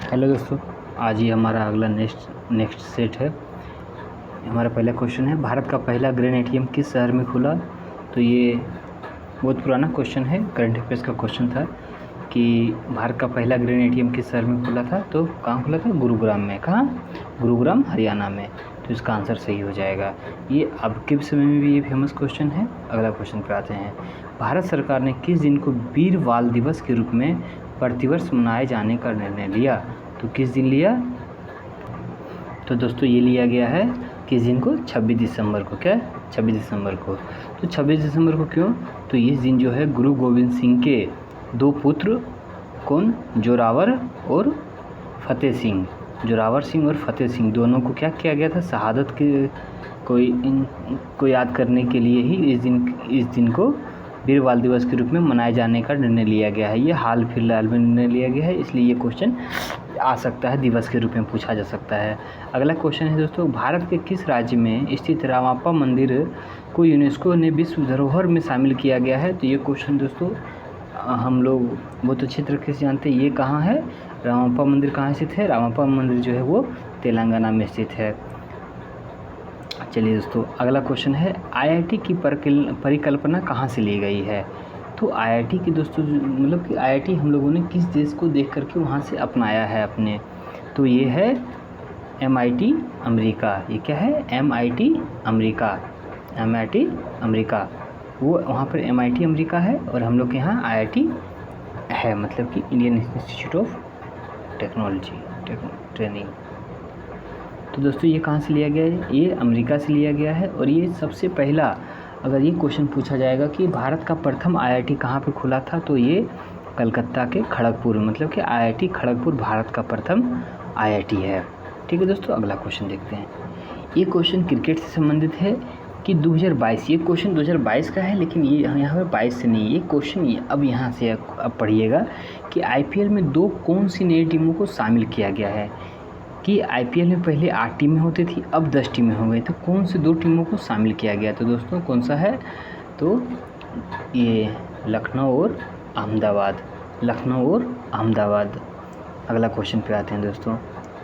Hello दोस्तों, आज ये हमारा अगला नेक्स्ट सेट है। हमारा पहला क्वेश्चन है, भारत का पहला ग्रेन एटीएम किस शहर में खुला। तो ये बहुत पुराना क्वेश्चन है, करंट अफेयर्स का क्वेश्चन था कि भारत का पहला ग्रेन एटीएम किस शहर में खुला था। तो कहाँ खुला था? गुरुग्राम में। कहाँ? गुरुग्राम, हरियाणा में। तो इसका आंसर सही हो जाएगा। ये अब के समय में भी ये फेमस क्वेश्चन है। अगला क्वेश्चन पे आते हैं। भारत सरकार ने किस दिन को वीर बाल दिवस के रूप में प्रतिवर्ष मनाए जाने का निर्णय लिया। तो किस दिन लिया? तो दोस्तों ये लिया गया है किस दिन को? 26 दिसंबर को। क्या? 26 दिसंबर को। तो 26 दिसंबर को क्यों? तो इस दिन जो है गुरु गोविंद सिंह के दो पुत्र, कौन? जोरावर और फतेह सिंह। जोरावर सिंह और फतेह सिंह दोनों को क्या किया गया था? शहादत के को याद करने के लिए ही इस दिन को वीर बाल दिवस के रूप में मनाए जाने का निर्णय लिया गया है। ये हाल फिलहाल में निर्णय लिया गया है, इसलिए ये क्वेश्चन आ सकता है, दिवस के रूप में पूछा जा सकता है। अगला क्वेश्चन है दोस्तों, भारत के किस राज्य में स्थित रामाप्पा मंदिर को यूनेस्को ने विश्व धरोहर में शामिल किया गया है। तो ये क्वेश्चन दोस्तों हम लोग बहुत अच्छी तरीके से जानते हैं। ये कहाँ है? रामाप्पा मंदिर कहाँ स्थित है? रामाप्पा मंदिर जो है वो तेलंगाना में स्थित है। चलिए दोस्तों, अगला क्वेश्चन है, आईआईटी की परिकल्पना कहाँ से ली गई है। तो आईआईटी की दोस्तों मतलब कि आईआईटी हम लोगों ने किस देश को देख करके वहाँ से अपनाया है अपने। तो ये है MIT अमेरिका। ये क्या है? MIT America. MIT अमेरिका, वो वहाँ पर MIT अमेरिका है और हम लोग के यहाँ IIT है, मतलब कि Indian institute of technology training. तो दोस्तों ये कहाँ से लिया गया है? ये अमेरिका से लिया गया है। और ये सबसे पहला, अगर ये क्वेश्चन पूछा जाएगा कि भारत का प्रथम IIT कहाँ पे खुला था, तो ये कलकत्ता के खड़गपुर, मतलब कि IIT खड़गपुर भारत का प्रथम IIT है। ठीक है दोस्तों, अगला क्वेश्चन देखते हैं। ये क्वेश्चन क्रिकेट से संबंधित है कि 2022, ये क्वेश्चन 2022 का है, लेकिन ये यहाँ पर 22 से नहीं। ये क्वेश्चन अब यहाँ से अब पढ़िएगा कि IPL में दो कौन सी नई टीमों को शामिल किया गया है। कि IPL में पहले 8 टीमें होती थी, अब 10 टीमें हो गई। तो कौन से दो टीमों को शामिल किया गया? तो दोस्तों कौन सा है? तो ये लखनऊ और अहमदाबाद। लखनऊ और अहमदाबाद। अगला क्वेश्चन पे आते हैं दोस्तों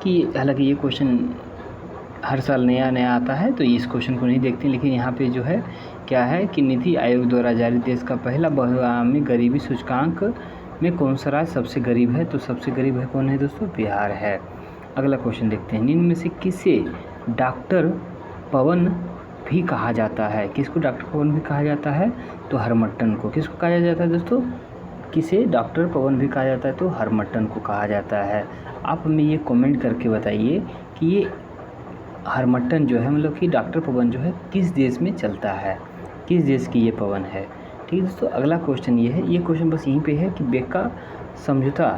कि हालांकि ये क्वेश्चन हर साल नया नया आता है, तो इस क्वेश्चन को नहीं देखते, लेकिन यहाँ पे जो है क्या है कि नीति आयोग द्वारा जारी देश का पहला बहुआयामी गरीबी सूचकांक में कौन सा राज्य सबसे गरीब है। तो सबसे गरीब है कौन है दोस्तों? बिहार है। अगला क्वेश्चन देखते हैं, निम्न में से किसे डॉक्टर पवन भी कहा जाता है। किसको डॉक्टर पवन भी कहा जाता है? तो हरमट्टन को। किसको कहा जाता है दोस्तों? किसे डॉक्टर पवन भी कहा जाता है? तो हरमट्टन को कहा जाता है। आप हमें ये कमेंट करके बताइए कि ये हरमट्टन जो है, मतलब कि डॉक्टर पवन जो है, किस देश में चलता है, किस देश की ये पवन है। ठीक है दोस्तों, अगला क्वेश्चन ये है, ये क्वेश्चन बस यहीं पे है कि बेका समझौता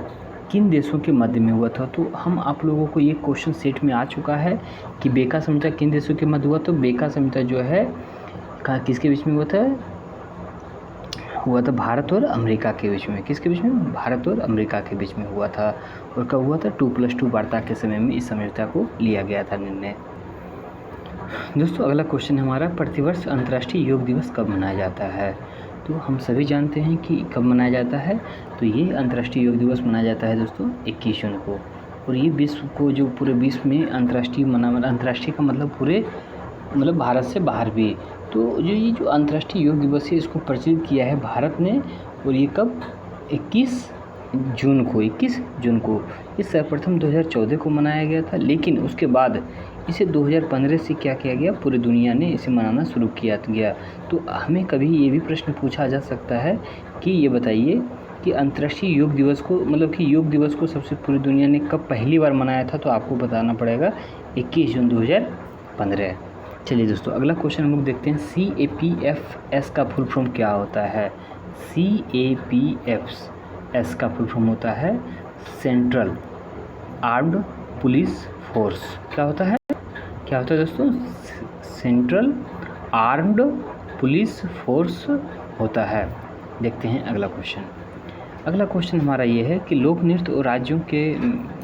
किन देशों के मध्य में हुआ था। तो हम आप लोगों को ये क्वेश्चन सेट में आ चुका है कि बेका समझौता किन देशों के मध्य हुआ। तो बेका समझौता जो है किसके बीच में हुआ था? भारत और अमेरिका के बीच में। किसके बीच में? भारत और अमेरिका के बीच में हुआ था। और कब हुआ था? 2+2 वार्ता के समय में इस समझौता को लिया गया था निर्णय। दोस्तों अगला क्वेश्चन हमारा, प्रतिवर्ष अंतर्राष्ट्रीय योग दिवस कब मनाया जाता है। तो हम सभी जानते हैं कि कब मनाया जाता है। तो ये अंतर्राष्ट्रीय योग दिवस मनाया जाता है दोस्तों 21 जून को। और ये विश्व को, जो पूरे विश्व में अंतर्राष्ट्रीय का मतलब पूरे, मतलब भारत से बाहर भी। तो ये जो अंतर्राष्ट्रीय योग दिवस है, इसको प्रचलित किया है भारत ने। और ये कब? 21 जून को। इस सर्वप्रथम 2014 को मनाया गया था, लेकिन उसके बाद इसे 2015 से क्या किया गया? पूरी दुनिया ने इसे मनाना शुरू किया गया। तो हमें कभी ये भी प्रश्न पूछा जा सकता है कि ये बताइए कि अंतर्राष्ट्रीय योग दिवस को, मतलब कि योग दिवस को सबसे पूरी दुनिया ने कब पहली बार मनाया था। तो आपको बताना पड़ेगा 21 जून 2015। चलिए दोस्तों, अगला क्वेश्चन हम लोग देखते हैं, CAPFS का फुल फॉर्म क्या होता है। CAPFS का फुल फॉर्म होता है सेंट्रल आर्म्ड पुलिस फोर्स। क्या होता है दोस्तों? सेंट्रल आर्म्ड पुलिस फोर्स होता है। देखते हैं अगला क्वेश्चन। अगला क्वेश्चन हमारा ये है कि लोक नृत्य और राज्यों के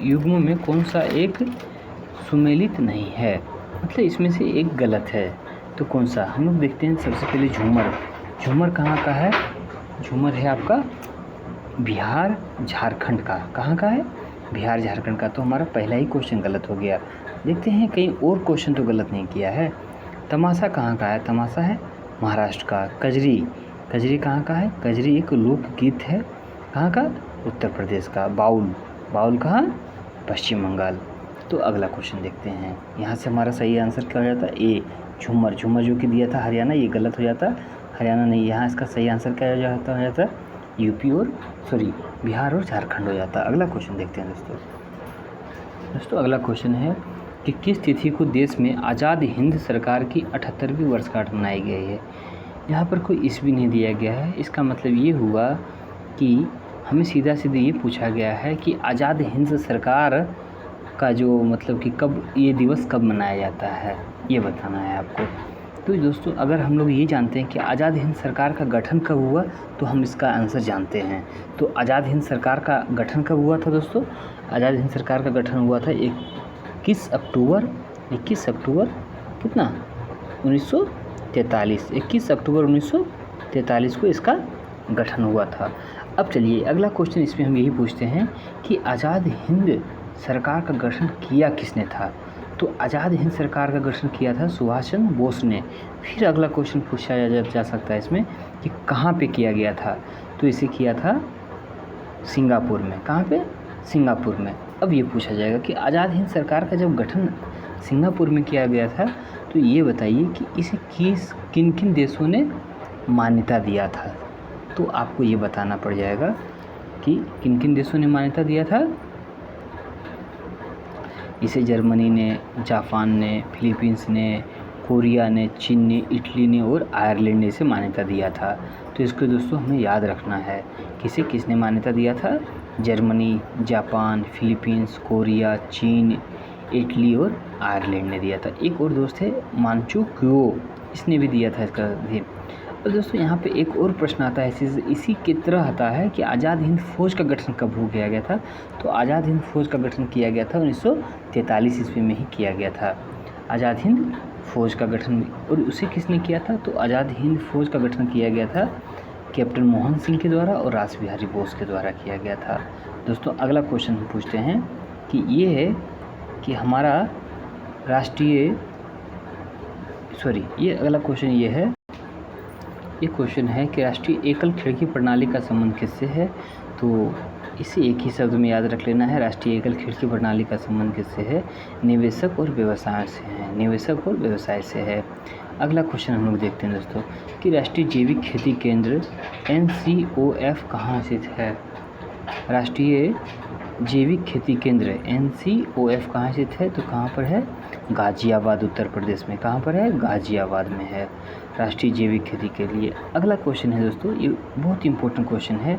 युग्मों में कौन सा एक सुमेलित नहीं है, मतलब इसमें से एक गलत है। तो कौन सा? हम लोग देखते हैं सबसे पहले झूमर। झूमर कहाँ का है? झूमर है आपका बिहार झारखंड का। कहाँ का है? बिहार झारखंड का, तो हमारा पहला ही क्वेश्चन गलत हो गया। देखते हैं कहीं और क्वेश्चन तो गलत नहीं किया है। तमाशा कहाँ का है? तमाशा है महाराष्ट्र का। कजरी, कजरी कहाँ का है? कजरी एक लोकगीत है, कहाँ का? उत्तर प्रदेश का। बाउल, बाउल कहाँ? पश्चिम बंगाल। तो अगला क्वेश्चन देखते हैं। यहाँ से हमारा सही आंसर क्या हो जाता है? ए, झूमर। झूमर जो कि दिया था हरियाणा, ये गलत हो जाता। हरियाणा नहीं, यहाँ इसका सही आंसर क्या हो जाता? यूपी और बिहार और झारखंड हो जाता। अगला क्वेश्चन देखते हैं दोस्तों अगला क्वेश्चन है कि किस तिथि को देश में आज़ाद हिंद सरकार की 78वीं वर्षगांठ मनाई गई है? यहाँ पर कोई ईस्वी नहीं दिया गया है। इसका मतलब ये हुआ कि हमें सीधा ये पूछा गया है कि आज़ाद हिंद सरकार का जो मतलब कि कब ये दिवस कब मनाया जाता है, ये बताना है आपको। तो दोस्तों अगर हम लोग ये जानते हैं कि आज़ाद हिंद सरकार का गठन कब हुआ, तो हम इसका आंसर जानते हैं। तो आज़ाद हिंद सरकार का गठन कब हुआ था दोस्तों? आज़ाद हिंद सरकार का गठन हुआ था 21 अक्टूबर कितना? 1943। 21 अक्टूबर 1943 को इसका गठन हुआ था। अब चलिए अगला क्वेश्चन, इसमें हम यही पूछते हैं कि आज़ाद हिंद सरकार का गठन किया किसने था? तो आज़ाद हिंद सरकार का गठन किया था सुभाष चंद्र बोस ने। फिर अगला क्वेश्चन पूछा जा सकता है इसमें कि कहाँ पे किया गया था? तो इसे किया था सिंगापुर में। कहाँ पे? सिंगापुर में। अब ये पूछा जाएगा कि आज़ाद हिंद सरकार का जब गठन सिंगापुर में किया गया था, तो ये बताइए कि इसे किन किन देशों ने मान्यता दिया था? तो आपको ये बताना पड़ जाएगा कि किन किन देशों ने मान्यता दिया था। इसे जर्मनी ने, जापान ने, फिलीपींस ने, कोरिया ने, चीन ने, इटली ने और आयरलैंड ने इसे मान्यता दिया था। तो इसको दोस्तों हमें याद रखना है, किसने मान्यता दिया था? जर्मनी, जापान, फिलीपींस, कोरिया, चीन, इटली और आयरलैंड ने दिया था। एक और दोस्त है मांचू क्यो, इसने भी दिया था इसका भी। तो दोस्तों यहाँ पे एक और प्रश्न आता है इसी की तरह आता है कि आज़ाद हिंद फौज का गठन कब हो किया गया था? तो आज़ाद हिंद फौज का गठन किया गया था 1943 ईस्वी में ही किया गया था आज़ाद हिंद फौज का गठन। और उसे किसने किया था? तो आज़ाद हिंद फौज का गठन किया गया था कैप्टन मोहन सिंह के द्वारा और रास बिहारी बोस के द्वारा किया गया था। दोस्तों अगला क्वेश्चन हम पूछते हैं कि ये है कि हमारा ये अगला क्वेश्चन ये है, ये क्वेश्चन है कि राष्ट्रीय एकल खिड़की प्रणाली का संबंध किससे है? तो इसे एक ही शब्द में याद रख लेना है, राष्ट्रीय एकल खिड़की प्रणाली का संबंध किससे है? निवेशक और व्यवसाय से है, निवेशक और व्यवसाय से है। अगला क्वेश्चन हम लोग देखते हैं दोस्तों कि राष्ट्रीय जैविक खेती केंद्र NCOF कहाँ स्थित है? राष्ट्रीय जैविक खेती केंद्र NCOF कहाँ स्थित है? तो कहाँ पर है? गाज़ियाबाद, उत्तर प्रदेश में। कहाँ पर है? गाज़ियाबाद में है राष्ट्रीय जैविक खेती के लिए। अगला क्वेश्चन है दोस्तों, ये बहुत इंपॉर्टेंट क्वेश्चन है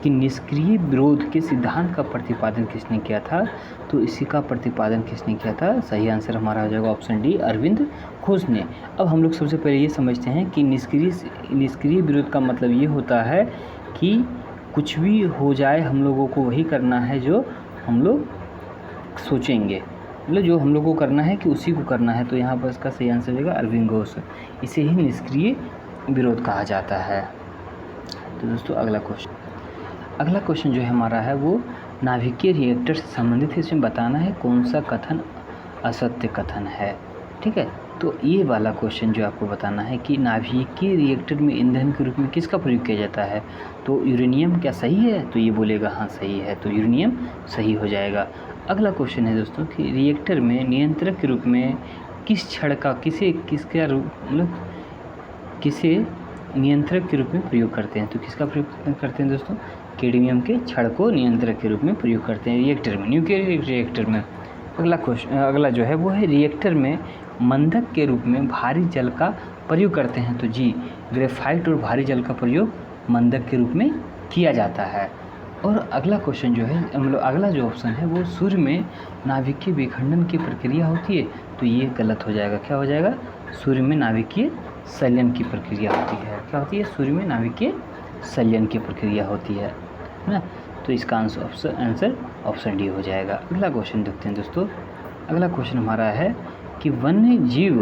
कि निष्क्रिय विरोध के सिद्धांत का प्रतिपादन किसने किया था? तो इसी का प्रतिपादन किसने किया था? सही आंसर हमारा हो जाएगा ऑप्शन डी, अरविंद घोष ने। अब हम लोग सबसे पहले ये समझते हैं कि निष्क्रिय विरोध का मतलब ये होता है कि कुछ भी हो जाए हम लोगों को वही करना है जो हम लोग सोचेंगे, मतलब जो हम लोग को करना है कि उसी को करना है। तो यहाँ पर इसका सही आंसर हो जाएगा अरविंद घोष। इसे ही निष्क्रिय विरोध कहा जाता है। तो दोस्तों अगला क्वेश्चन जो है हमारा है वो नाभिकीय रिएक्टर से संबंधित है। इसमें बताना है कौन सा कथन असत्य कथन है। ठीक है, तो ये वाला क्वेश्चन जो आपको बताना है कि नाभिकीय रिएक्टर में ईंधन के रूप में किसका प्रयोग किया जाता है? तो यूरेनियम क्या सही है? तो ये बोलेगा हाँ सही है, तो यूरेनियम सही हो जाएगा। अगला क्वेश्चन है दोस्तों कि रिएक्टर में नियंत्रक के रूप में किस छड़ का किसे नियंत्रक के रूप में प्रयोग करते हैं? तो किसका प्रयोग करते हैं दोस्तों? कैडमियम के छड़ को नियंत्रक के रूप में प्रयोग करते हैं रिएक्टर में, न्यूक्लियर रिएक्टर में। अगला जो है वो है रिएक्टर में मंदक के रूप में भारी जल का प्रयोग करते हैं। तो जी, ग्रेफाइट और भारी जल का प्रयोग मंदक के रूप में किया जाता है। और अगला क्वेश्चन जो है मतलब अगला जो ऑप्शन है वो सूर्य में नाभिकीय विखंडन की प्रक्रिया होती है। तो ये गलत हो जाएगा। क्या हो जाएगा? सूर्य में नाभिकीय संलयन की प्रक्रिया होती है। क्या होती है? सूर्य में नाभिकीय संलयन की प्रक्रिया होती है ना। तो इसका आंसर ऑप्शन डी हो जाएगा। अगला क्वेश्चन देखते हैं दोस्तों। अगला क्वेश्चन हमारा है कि वन्य जीव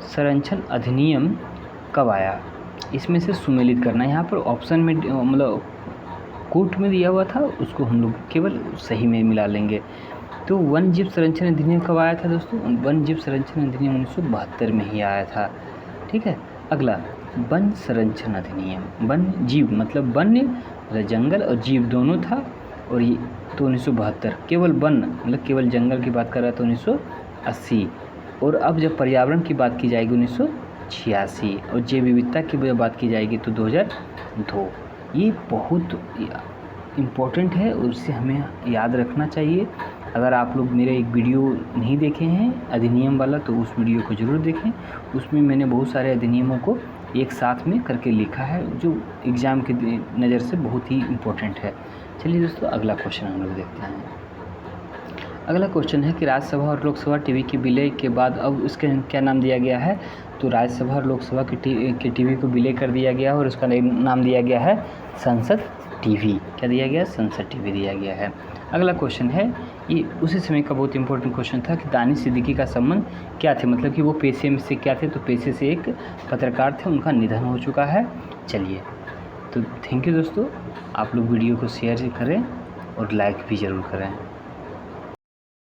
संरक्षण अधिनियम कब आया? इसमें से सुमेलित करना है। यहाँ पर ऑप्शन में मतलब कोर्ट में दिया हुआ था उसको हम लोग केवल सही में मिला लेंगे। तो वन जीव संरक्षण अधिनियम कब आया था दोस्तों? वन जीव संरक्षण अधिनियम 1972 में ही आया था। ठीक है, अगला वन संरक्षण अधिनियम, वन जीव मतलब वन्य जंगल और जीव दोनों था, और ये तो 1972, केवल वन मतलब केवल जंगल की बात कर रहा था 1980, और अब जब पर्यावरण की बात की जाएगी 1986, और जैव विविधता की बात की जाएगी तो 2002। ये बहुत इम्पोर्टेंट है और इससे हमें याद रखना चाहिए। अगर आप लोग मेरा एक वीडियो नहीं देखे हैं अधिनियम वाला तो उस वीडियो को ज़रूर देखें, उसमें मैंने बहुत सारे अधिनियमों को एक साथ में करके लिखा है जो एग्ज़ाम की नज़र से बहुत ही इम्पोर्टेंट है। चलिए दोस्तों, अगला क्वेश्चन हम लोग देखते हैं। अगला क्वेश्चन है कि राज्यसभा और लोकसभा टीवी के विलय के बाद अब इसका क्या नाम दिया गया है? तो राज्यसभा और लोकसभा के टीवी को विलय कर दिया गया है और उसका नाम दिया गया है संसद टीवी। क्या दिया गया? संसद टीवी दिया गया है। अगला क्वेश्चन है, ये उसी समय का बहुत इंपॉर्टेंट क्वेश्चन था कि दानिश सिद्दीकी का संबंध क्या थे, मतलब कि वो पेशे में से क्या थे? तो पेशे से एक पत्रकार थे, उनका निधन हो चुका है। चलिए, तो थैंक यू दोस्तों, आप लोग वीडियो को शेयर करें और लाइक भी ज़रूर करें।